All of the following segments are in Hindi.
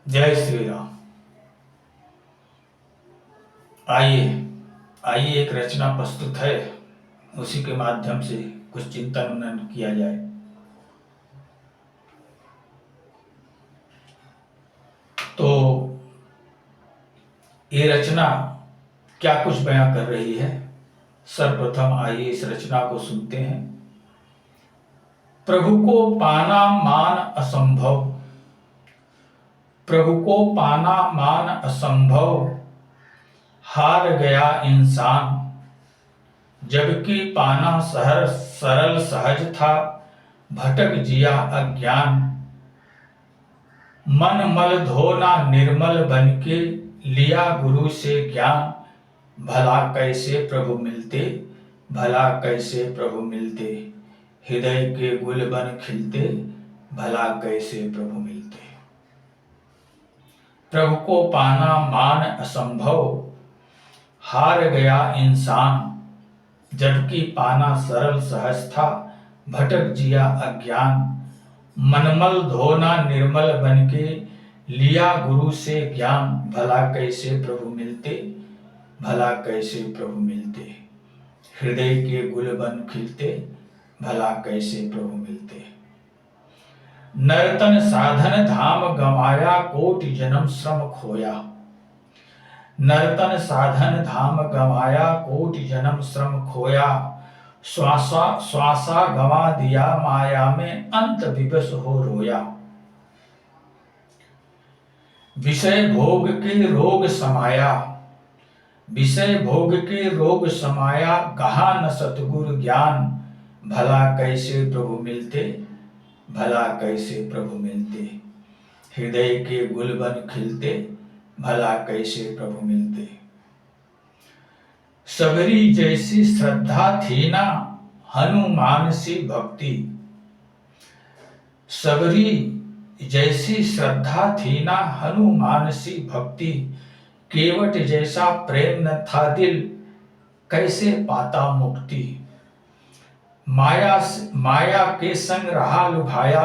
जय श्री राम। आइए आइए एक रचना प्रस्तुत है, उसी के माध्यम से कुछ चिंतन मनन किया जाए। तो ये रचना क्या कुछ बयां कर रही है, सर्वप्रथम आइए इस रचना को सुनते हैं। प्रभु को पाना मान असंभव, प्रभु को पाना मान असंभव, हार गया इंसान। जबकि पाना सरल सहज था, भटक जिया अज्ञान। मन मल धोना निर्मल बनके, लिया गुरु से ज्ञान। भला कैसे प्रभु मिलते, भला कैसे प्रभु मिलते, हृदय के गुलबन खिलते, भला कैसे प्रभु मिलते। प्रभु को पाना मान असंभव, हार गया इंसान। जबकि पाना सरल सहज था, भटक जिया अज्ञान। मनमल धोना निर्मल बनके, लिया गुरु से ज्ञान। भला कैसे प्रभु मिलते, भला कैसे प्रभु मिलते, हृदय के गुलबन खिलते, भला कैसे प्रभु मिलते। नर्तन साधन धाम गमाया, कोटि जन्म श्रम खोया। नर्तन साधन धाम गमाया, कोटि जन्म श्रम खोया। श्वासा गवा दिया, माया में अंत विवश हो रोया। विषय भोग के रोग समाया, विषय भोग के रोग समाया। कहा न सतगुरु ज्ञान, भला कैसे प्रभु मिलते, भला कैसे प्रभु मिलते, हृदय के गुलबन खिलते, भला कैसे प्रभु मिलते। सबरी जैसी श्रद्धा थी ना, हनुमान सी भक्ति। सबरी जैसी श्रद्धा थी ना, हनुमान सी भक्ति। केवट जैसा प्रेम न था दिल, कैसे पाता मुक्ति। माया के संग रहा लुभाया,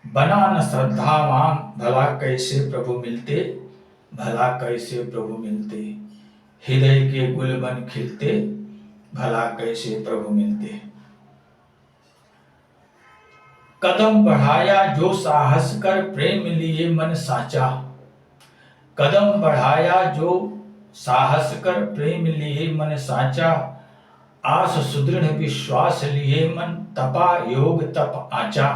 बना न श्रद्धावान। भला कैसे प्रभु मिलते, भला कैसे प्रभु मिलते, हृदय के गुलबन खिलते, भला कैसे प्रभु मिलते। कदम बढ़ाया जो साहस कर, प्रेम लिए मन साचा। कदम बढ़ाया जो साहस कर, प्रेम लिए मन साचा। आस सुदृढ़ विश्वास लिए मन, तपा योग तप आचा।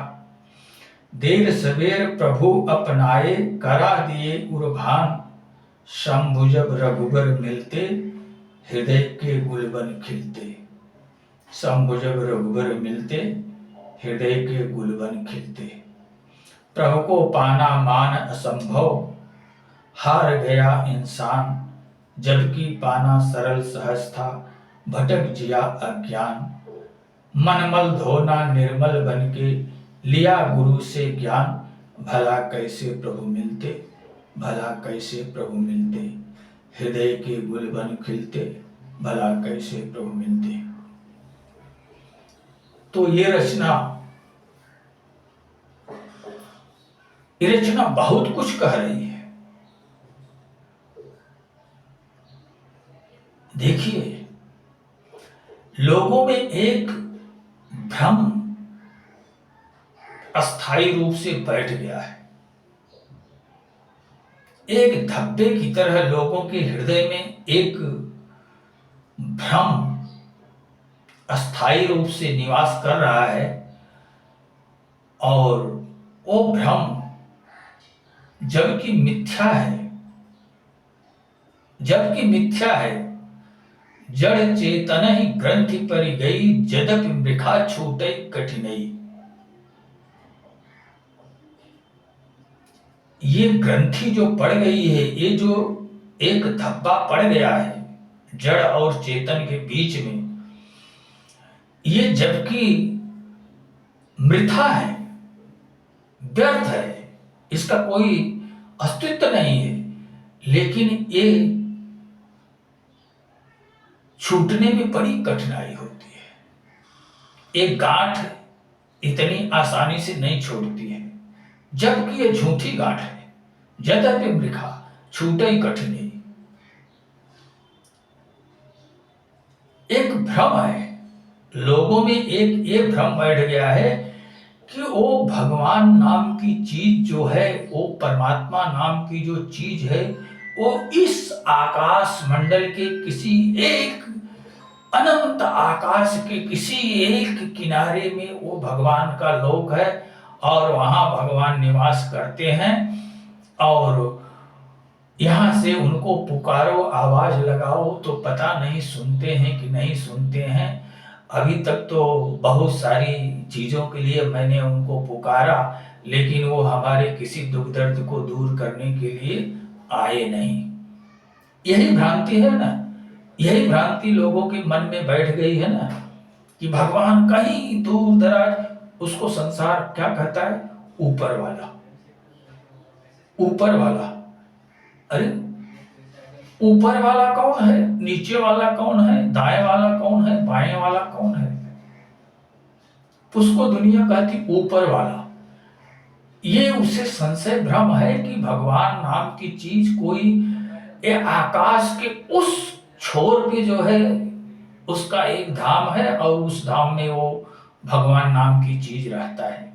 देर सवेर प्रभु अपनाए, करा दिए उर्भान। शंभु जब रघुबर मिलते, हृदय के गुलबन खिलते। शंभु जब रघुबर मिलते, हृदय के गुलबन खिलते। प्रभु को पाना मान असंभव, हार गया इंसान। जबकि पाना सरल सहज था, भटक जिया अज्ञान। मनमल धोना निर्मल बनके, लिया गुरु से ज्ञान। भला कैसे प्रभु मिलते, भला कैसे प्रभु मिलते, हृदय के गुलबन खिलते, भला कैसे प्रभु मिलते। तो ये रचना बहुत कुछ कह रही है। देखिए, लोगों में एक भ्रम अस्थायी रूप से बैठ गया है। एक धब्बे की तरह लोगों के हृदय में एक भ्रम अस्थायी रूप से निवास कर रहा है, और वो भ्रम जबकि मिथ्या है, जबकि मिथ्या है। जड़ चेतन ही ग्रंथि परि गई, जदपि मृखा छूटे कठिनई। ये ग्रंथि जो पड़ गई है, ये जो एक धब्बा पड़ गया है जड़ और चेतन के बीच में, ये जबकि मृथा है, व्यर्थ है, इसका कोई अस्तित्व नहीं है, लेकिन ये छूटने में बड़ी कठिनाई होती है। एक गांठ इतनी आसानी से नहीं छोड़ती है, जबकि ये झूठी गांठ है, यद्यपि मृखा छूटई कठिनी। एक भ्रम है, लोगों में एक ये भ्रम बैठ गया है कि वो भगवान नाम की चीज जो है, वो परमात्मा नाम की जो चीज है, वो इस आकाश मंडल के किसी एक अनंत आकाश के किसी एक किनारे में वो भगवान का लोक है और वहां भगवान निवास करते हैं। और यहां से उनको पुकारो, आवाज लगाओ तो पता नहीं सुनते हैं कि नहीं सुनते हैं। अभी तक तो बहुत सारी चीजों के लिए मैंने उनको पुकारा, लेकिन वो हमारे किसी दुख दर्द को दूर करने के लिए आए नहीं। यही भ्रांति है ना, यही भ्रांति लोगों के मन में बैठ गई है ना कि भगवान कहीं दूर दराज, उसको संसार क्या कहता है, ऊपर वाला, ऊपर वाला। अरे ऊपर वाला कौन है, नीचे वाला कौन है, दाएं वाला कौन है, बाएं वाला कौन है? उसको दुनिया कहती ऊपर वाला। ये उसे संशय भ्रम है कि भगवान नाम की चीज कोई ये आकाश के उस छोर पे जो है उसका एक धाम है और उस धाम में वो भगवान नाम की चीज रहता है।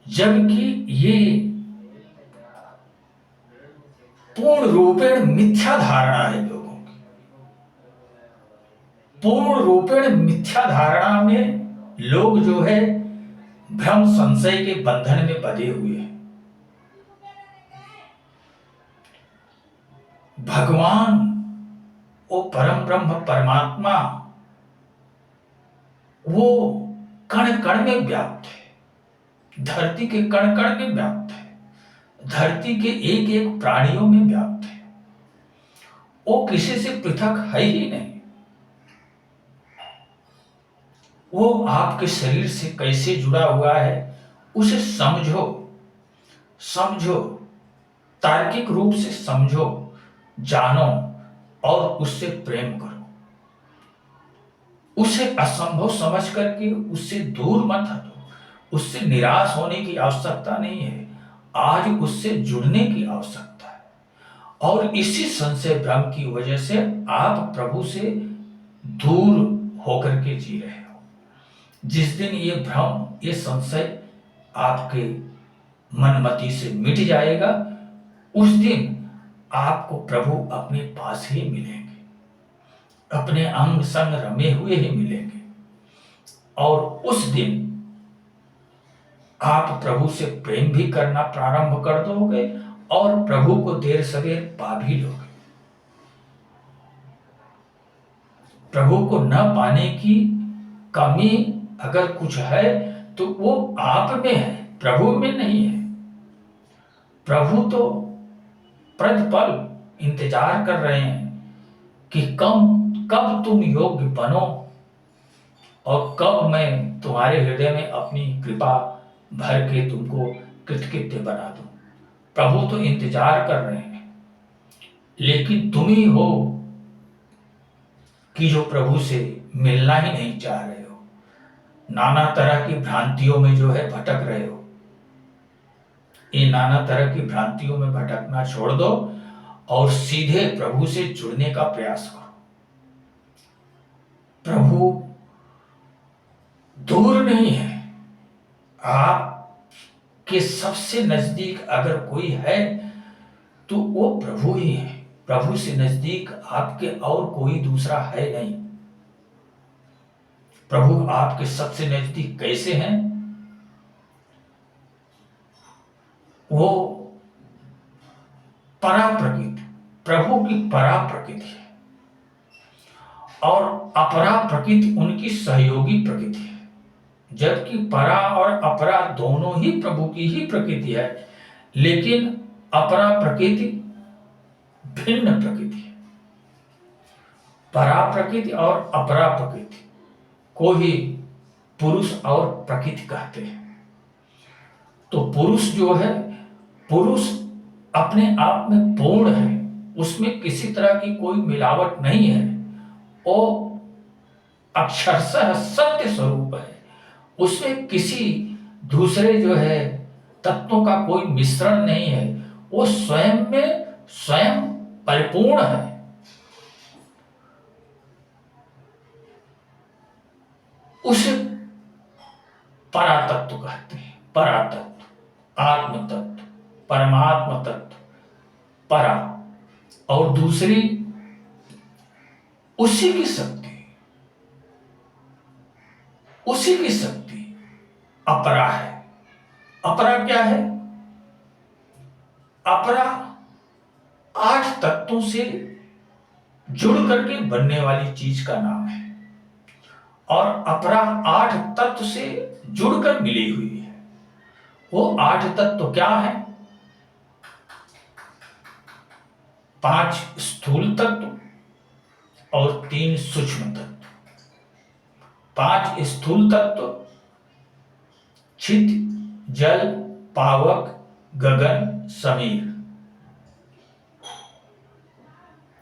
जबकि ये पूर्ण रूपेण मिथ्या धारणा है लोगों की। पूर्ण रूपेण मिथ्या धारणा में लोग जो है भ्रम संशय के बंधन में बंधे हुए हैं। भगवान वो परम ब्रह्म परमात्मा वो कण कण में व्याप्त है, धरती के कण कण में व्याप्त है, धरती के एक एक प्राणियों में व्याप्त है। वो किसी से पृथक है ही नहीं। वो आपके शरीर से कैसे जुड़ा हुआ है उसे समझो, समझो, तार्किक रूप से समझो, जानो और उससे प्रेम करो। उसे असंभव समझ करके उससे दूर मत हटो, उससे निराश होने की आवश्यकता नहीं है, आज उससे जुड़ने की आवश्यकता है। और इसी संशय भ्रम की वजह से आप प्रभु से दूर होकर के जी रहे हो। जिस दिन ये भ्रम, ये संशय आपके मनमति से मिट जाएगा, उस दिन आपको प्रभु अपने पास ही मिलेंगे, अपने अंग संग रमे हुए ही मिलेंगे। और उस दिन आप प्रभु से प्रेम भी करना प्रारंभ कर दोगे और प्रभु को देर सवेर पा भी लोगे। प्रभु को न पाने की कमी अगर कुछ है तो वो आप में है, प्रभु में नहीं है। प्रभु तो प्रतिपल इंतजार कर रहे हैं कि कब तुम योग्य बनो और कब मैं तुम्हारे हृदय में अपनी कृपा भर के तुमको कृतकृत्य बना दूं। प्रभु तो इंतजार कर रहे हैं, लेकिन तुम ही हो कि जो प्रभु से मिलना ही नहीं चाह रहे हो, नाना तरह की भ्रांतियों में जो है भटक रहे हो। ये नाना तरह की भ्रांतियों में भटकना छोड़ दो और सीधे प्रभु से जुड़ने का प्रयास करो। प्रभु दूर नहीं है, आपके सबसे नजदीक अगर कोई है तो वो प्रभु ही है। प्रभु से नजदीक आपके और कोई दूसरा है नहीं। प्रभु आपके सबसे नजदीक कैसे हैं? वो परा प्रकृति, प्रभु की परा प्रकृति है और अपरा प्रकृति उनकी सहयोगी प्रकृति है। जबकि परा और अपरा दोनों ही प्रभु की ही प्रकृति है, लेकिन अपरा प्रकृति भिन्न प्रकृति है। परा प्रकृति और अपरा प्रकृति को ही पुरुष और प्रकृति कहते हैं। तो पुरुष जो है, पुरुष अपने आप में पूर्ण है, उसमें किसी तरह की कोई मिलावट नहीं है। वो अक्षरशः सत्य स्वरूप है, उसमें किसी दूसरे जो है तत्वों का कोई मिश्रण नहीं है। वो स्वयं में स्वयं परिपूर्ण है। उसे परातत्व कहते हैं। परातत्व, आत्म तत्व, परमात्म तत्व, परा। और दूसरी उसी की शक्ति, उसी की शक्ति अपरा है। अपरा क्या है? अपरा 8 तत्वों से जुड़ करके बनने वाली चीज का नाम है, और अपरा 8 तत्व से जुड़कर मिली हुई है। वो 8 तत्व क्या है? 5 स्थूल तत्व और 3 सूक्ष्म तत्व। 5 स्थूल तत्व छिद, जल, पावक, गगन, समीर।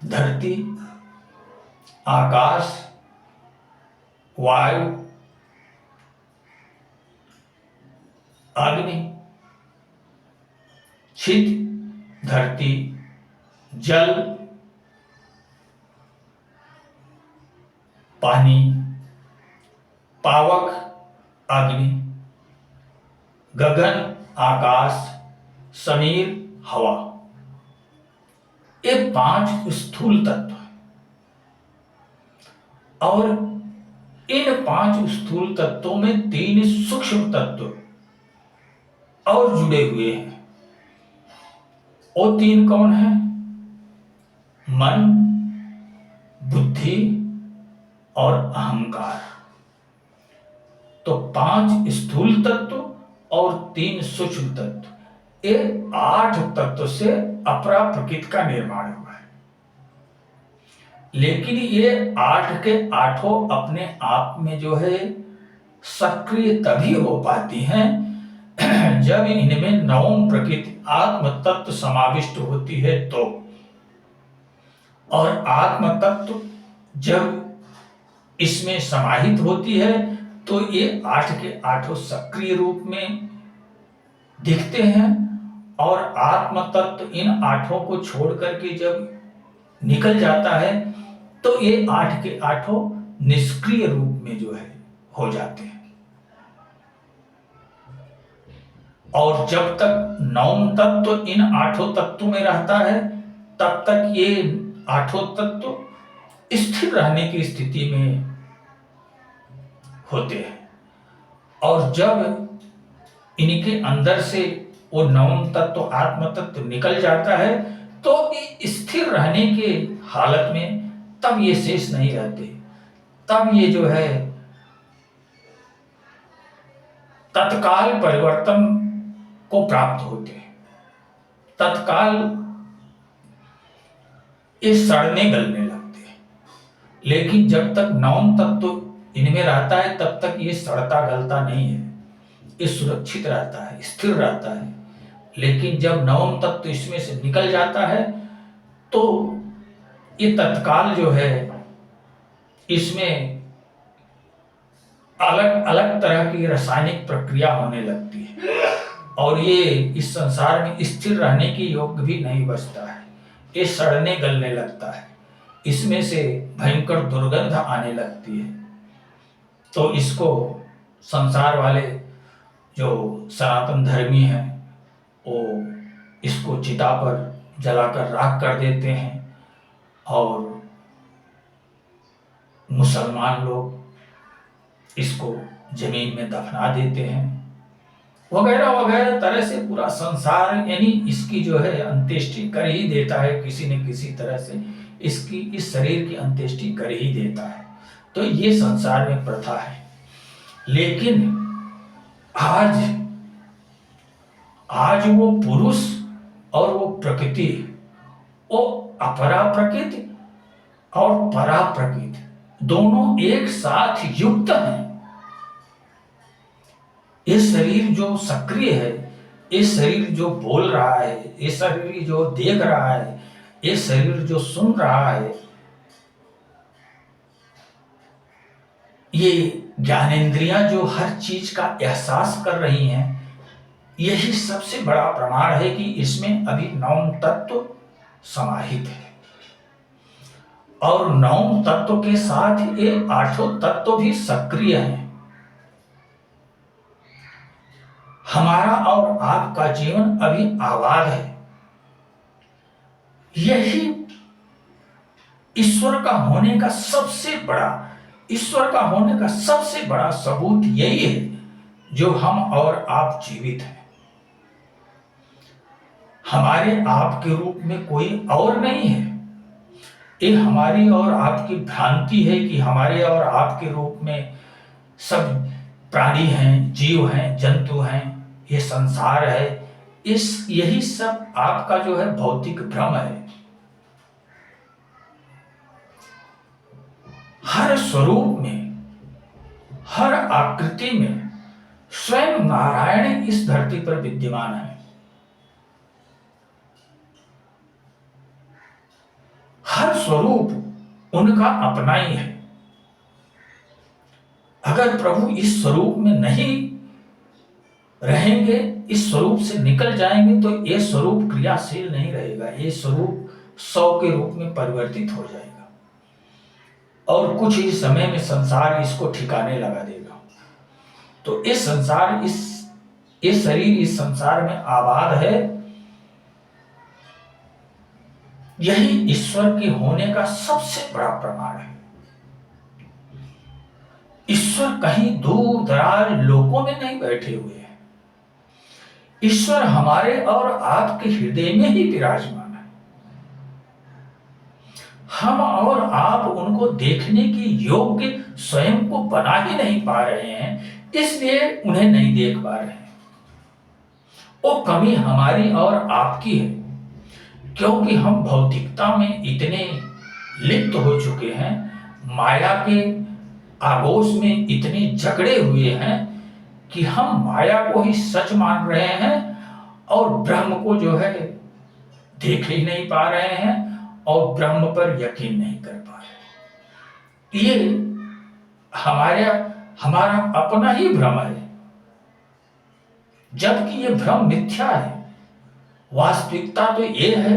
धरती, आकाश, वायु, अग्नि। छिद, धरती, जल, पानी, पावक, अग्नि, गगन, आकाश, समीर, हवा। ये 5 स्थूल तत्व हैं। और इन 5 स्थूल तत्वों में 3 सूक्ष्म तत्व और जुड़े हुए हैं। वो 3 कौन है? मन, बुद्धि और अहंकार। तो 5 स्थूल तत्व और 3 सूक्ष्म तत्व, ये 8 तत्व से अपरा प्रकृति का निर्माण हुआ है। लेकिन ये 8 के 8 अपने आप में जो है सक्रिय तभी हो पाती हैं जब इनमें नवम प्रकृति आत्म तत्व समाविष्ट होती है तो। और आत्म तत्व जब इसमें समाहित होती है तो ये 8 के 8 सक्रिय रूप में दिखते हैं। और आत्म तत्व इन 8 को छोड़ करके जब निकल जाता है तो ये 8 के 8 निष्क्रिय रूप में जो है हो जाते हैं। और जब तक नवम तत्व इन 8 तत्वों में रहता है तब तक ये 8 तत्व स्थिर रहने की स्थिति में होते हैं। और जब इनके अंदर से वो नवम तत्व आत्म तत्व निकल जाता है तो स्थिर रहने के हालत में तब ये शेष नहीं रहते। तब ये जो है तत्काल परिवर्तन को प्राप्त होते हैं। तत्काल ये सड़ने गलने लगते हैं। लेकिन जब तक नवम तत्व इनमें रहता है तब तक ये सड़ता गलता नहीं है, ये सुरक्षित रहता है, स्थिर रहता है। लेकिन जब नवम तत्व इसमें से निकल जाता है तो ये तत्काल जो है इसमें अलग अलग तरह की रासायनिक प्रक्रिया होने लगती है और ये इस संसार में स्थिर रहने की योग्य भी नहीं बचता है। ये सड़ने गलने लगता है, इसमें से भयंकर दुर्गंध आने लगती है। तो इसको संसार वाले जो सनातन धर्मी हैं वो इसको चिता पर जलाकर राख कर देते हैं और मुसलमान लोग इसको जमीन में दफना देते हैं, वगैरह वगैरह तरह से पूरा संसार यानी इसकी जो है अंत्येष्टि कर ही देता है। किसी न किसी तरह से इसकी इस शरीर की अंत्येष्टि कर ही देता है। तो ये संसार में प्रथा है। लेकिन आज वो पुरुष और वो प्रकृति, वो अपरा प्रकृति और परा प्रकृति दोनों एक साथ युक्त हैं। ये शरीर जो सक्रिय है, ये शरीर जो बोल रहा है, ये शरीर जो देख रहा है, ये शरीर जो सुन रहा है, ये ज्ञानेंद्रियां जो हर चीज का एहसास कर रही हैं, यही सबसे बड़ा प्रमाण है कि इसमें अभी 9 तत्व समाहित है और 9 तत्व के साथ ये 8 तत्व भी सक्रिय हैं। हमारा और आपका जीवन अभी आबाद है। यही ईश्वर का होने का सबसे बड़ा सबूत यही है जो हम और आप जीवित हैं। हमारे आप के रूप में कोई और नहीं है। ये हमारी और आपकी भ्रांति है कि हमारे और आपके रूप में सब प्राणी हैं, जीव हैं, जंतु हैं, ये संसार है। यही सब आपका जो है भौतिक भ्रम है। हर स्वरूप में, हर आकृति में स्वयं नारायण इस धरती पर विद्यमान है। हर स्वरूप उनका अपना ही है। अगर प्रभु इस स्वरूप में नहीं रहेंगे, इस स्वरूप से निकल जाएंगे, तो ये स्वरूप क्रियाशील नहीं रहेगा। ये स्वरूप 100 के रूप में परिवर्तित हो जाएगा और कुछ ही समय में संसार इसको ठिकाने लगा देगा। तो ये शरीर इस संसार में आबाद है। यही ईश्वर के होने का सबसे बड़ा प्रमाण है। ईश्वर कहीं दूर दराज लोकों में नहीं बैठे हुए हैं। ईश्वर हमारे और आपके हृदय में ही विराजमान है। हम और आप उनको देखने की योग्य स्वयं को बना ही नहीं पा रहे हैं, इसलिए उन्हें नहीं देख पा रहे हैं। वो कमी हमारी और आपकी है, क्योंकि हम भौतिकता में इतने लिप्त हो चुके हैं, माया के आगोश में इतने जकड़े हुए हैं कि हम माया को ही सच मान रहे हैं और ब्रह्म को जो है देख ही नहीं पा रहे हैं और ब्रह्म पर यकीन नहीं कर पा रहे। ये हमारा अपना ही भ्रम है, जबकि ये भ्रम मिथ्या है। वास्तविकता तो ये है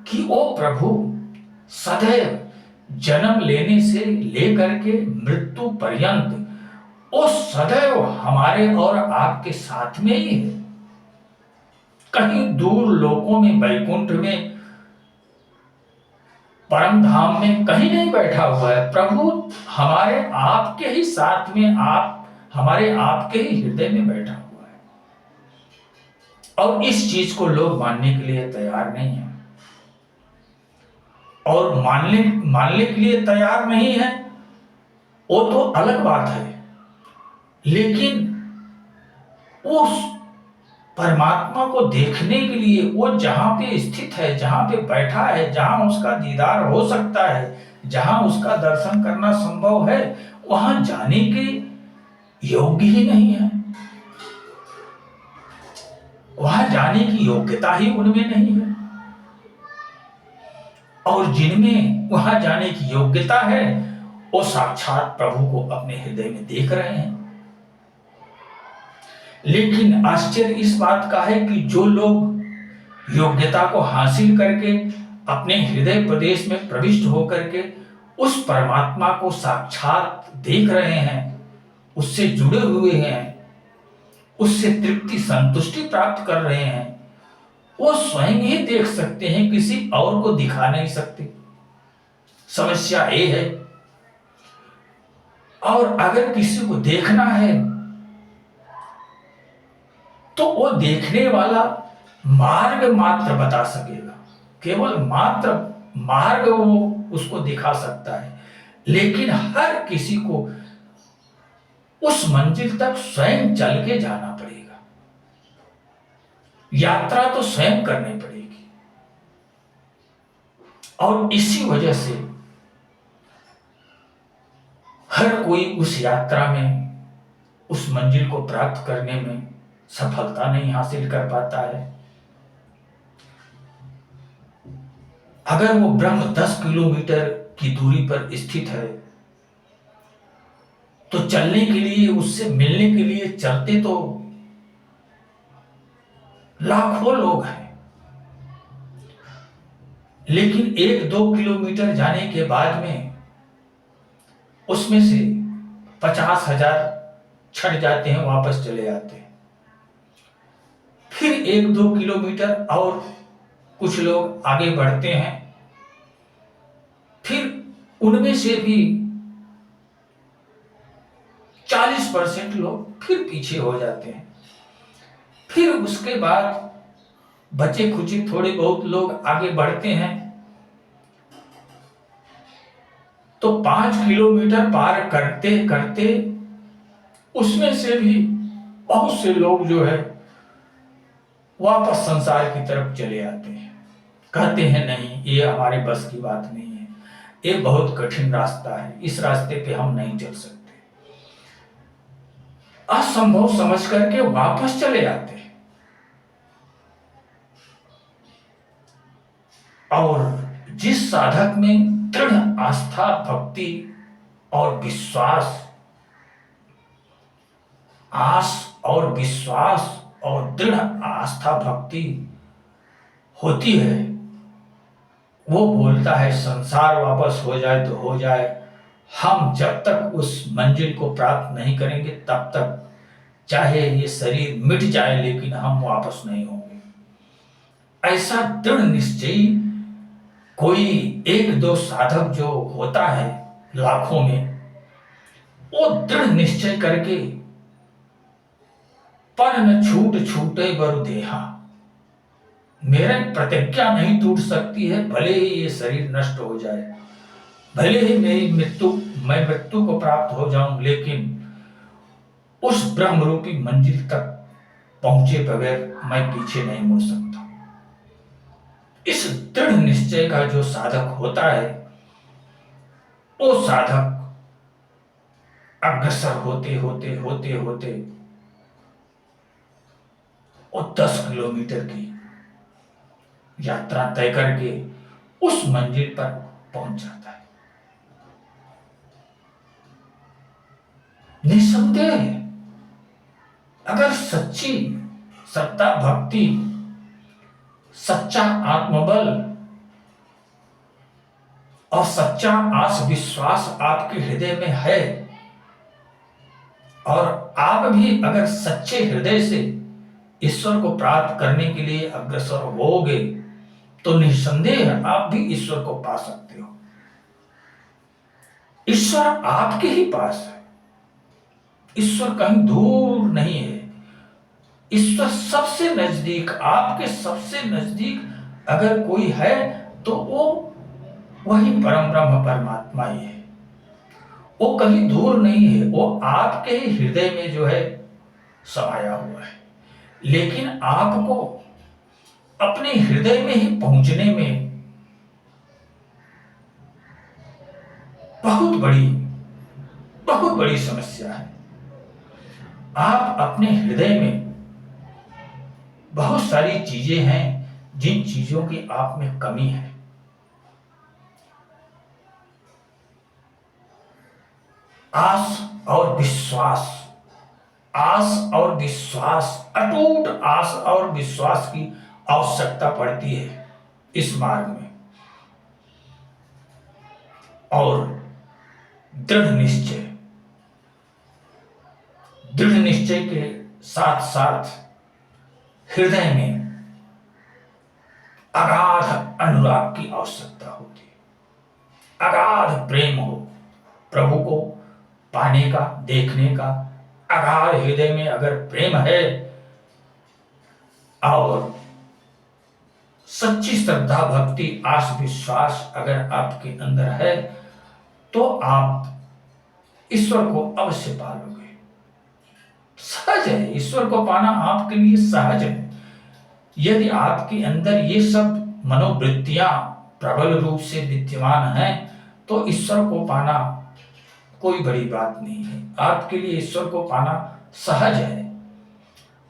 कि वो प्रभु सदैव जन्म लेने से लेकर के मृत्यु पर्यंत वो सदैव हमारे और आपके साथ में ही है। कहीं दूर लोकों में, वैकुंठ में, परम धाम में कहीं नहीं बैठा हुआ है। प्रभु हमारे आपके ही साथ में, हमारे आपके ही हृदय में बैठा हुआ है और इस चीज को लोग मानने के लिए तैयार नहीं है। और मानने के लिए तैयार नहीं है वो तो अलग बात है, लेकिन उस परमात्मा को देखने के लिए वो जहां पे स्थित है, जहां पे बैठा है, जहां उसका दीदार हो सकता है, जहां उसका दर्शन करना संभव है, वहां जाने के योग्य ही नहीं है। वहां जाने की योग्यता ही उनमें नहीं है। और जिनमें वहां जाने की योग्यता है वो साक्षात प्रभु को अपने हृदय में देख रहे हैं। लेकिन आश्चर्य इस बात का है कि जो लोग योग्यता को हासिल करके अपने हृदय प्रदेश में प्रविष्ट होकर के उस परमात्मा को साक्षात देख रहे हैं, उससे जुड़े हुए हैं, उससे तृप्ति संतुष्टि प्राप्त कर रहे हैं, वो स्वयं ही देख सकते हैं, किसी और को दिखा नहीं सकते। समस्या ये है। और अगर किसी को देखना है तो वो देखने वाला मार्ग मात्र बता सकेगा, केवल मात्र मार्ग वो उसको दिखा सकता है। लेकिन हर किसी को उस मंजिल तक स्वयं चल के जाना पड़ेगा। यात्रा तो स्वयं करनी पड़ेगी। और इसी वजह से हर कोई उस यात्रा में, उस मंजिल को प्राप्त करने में सफलता नहीं हासिल कर पाता है। अगर वो ब्रह्म 10 किलोमीटर की दूरी पर स्थित है तो चलने के लिए, उससे मिलने के लिए चलते तो लाखों लोग हैं, लेकिन 1-2 किलोमीटर जाने के बाद में उसमें से 50,000 छट जाते हैं, वापस चले आते हैं। फिर 1-2 किलोमीटर और कुछ लोग आगे बढ़ते हैं, फिर उनमें से भी 40% लोग फिर पीछे हो जाते हैं। फिर उसके बाद बचे खुचे थोड़े बहुत लोग आगे बढ़ते हैं, तो 5 किलोमीटर पार करते करते उसमें से भी बहुत से लोग जो है वापस संसार की तरफ चले आते हैं। कहते हैं नहीं, ये हमारे बस की बात नहीं है, ये बहुत कठिन रास्ता है, इस रास्ते पे हम नहीं चल सकते, असंभव समझ करके वापस चले आते हैं। और जिस साधक में दृढ़ आस्था, भक्ति और विश्वास, आस और विश्वास और दृढ़ आस्था भक्ति होती है, वो बोलता है संसार वापस हो जाए तो हो जाए, हम जब तक उस मंजिल को प्राप्त नहीं करेंगे तब तक चाहे ये शरीर मिट जाए लेकिन हम वापस नहीं होंगे। ऐसा दृढ़ निश्चयी कोई 1-2 साधक जो होता है लाखों में, वो दृढ़ निश्चय करके पर न छूट छूटे बरु देहा, मेरे प्रतिज्ञा नहीं टूट सकती है, भले ही ये शरीर नष्ट हो जाए, भले ही मैं मृत्यु को प्राप्त हो जाऊं, लेकिन उस ब्रह्म रूपी मंजिल तक पहुंचे बगैर मैं पीछे नहीं मुड़ सकता। इस दृढ़ निश्चय का जो साधक होता है, वो साधक अग्रसर होते होते होते होते वो 10 किलोमीटर की यात्रा तय करके उस मंजिल पर पहुंच जाता है। निसंदेह अगर सच्ची सत्ता, भक्ति, सच्चा आत्मबल और सच्चा आस विश्वास आपके हृदय में है, और आप भी अगर सच्चे हृदय से ईश्वर को प्राप्त करने के लिए अग्रसर होगे, तो निसंदेह आप भी ईश्वर को पा सकते हो। ईश्वर आपके ही पास है, ईश्वर कहीं दूर नहीं है। ईश्वर सबसे नजदीक, आपके सबसे नजदीक अगर कोई है तो वो वही परम ब्रह्म परमात्मा ही है। वो कहीं दूर नहीं है, वो आपके ही हृदय में जो है समाया हुआ है। लेकिन आपको अपने हृदय में ही पहुंचने में बहुत बड़ी समस्या है। आप अपने हृदय में बहुत सारी चीजें हैं, जिन चीजों की आप में कमी है। आस और विश्वास, आस और विश्वास, अटूट आस और विश्वास की आवश्यकता पड़ती है इस मार्ग में। और दृढ़ निश्चय के साथ साथ हृदय में अगाध अनुराग की आवश्यकता होती है। अगाध प्रेम हो, प्रभु को पाने का, देखने का अगाध हृदय में अगर प्रेम है और सच्ची श्रद्धा, भक्ति, आस विश्वास अगर आपके अंदर है, तो आप ईश्वर को अवश्य पालोगे। सहज है, ईश्वर को पाना आपके लिए सहज है। यदि आपके अंदर ये सब मनोवृत्तियां प्रबल रूप से विद्यमान हैं, तो ईश्वर को पाना कोई बड़ी बात नहीं है। आपके लिए ईश्वर को पाना सहज है।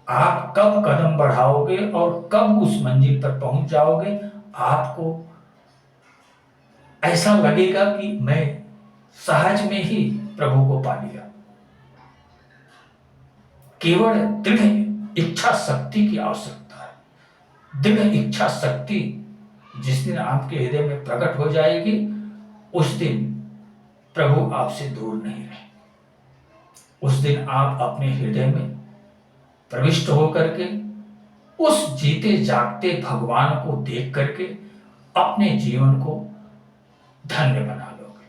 आप कब कदम बढ़ाओगे और कब उस मंजिल पर पहुंच जाओगे, आपको ऐसा लगेगा कि मैं सहज में ही प्रभु को पा लिया। केवल दृढ़ इच्छा शक्ति की आवश्यकता है। दृढ़ इच्छा शक्ति जिस दिन आपके हृदय में प्रकट हो जाएगी, उस दिन प्रभु आपसे दूर नहीं रहे। उस दिन आप अपने हृदय में प्रविष्ट होकर के उस जीते जागते भगवान को देख करके अपने जीवन को धन्य बना लोगे।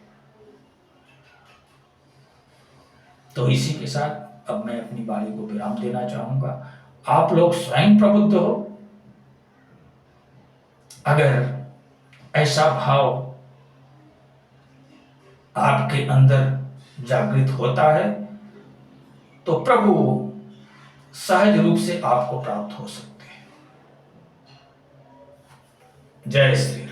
तो इसी के साथ अब मैं अपनी वाणी को विराम देना चाहूंगा। आप लोग स्वयं प्रबुद्ध हो। अगर ऐसा भाव आपके अंदर जागृत होता है तो प्रभु सहज रूप से आपको प्राप्त हो सकते हैं। जय श्री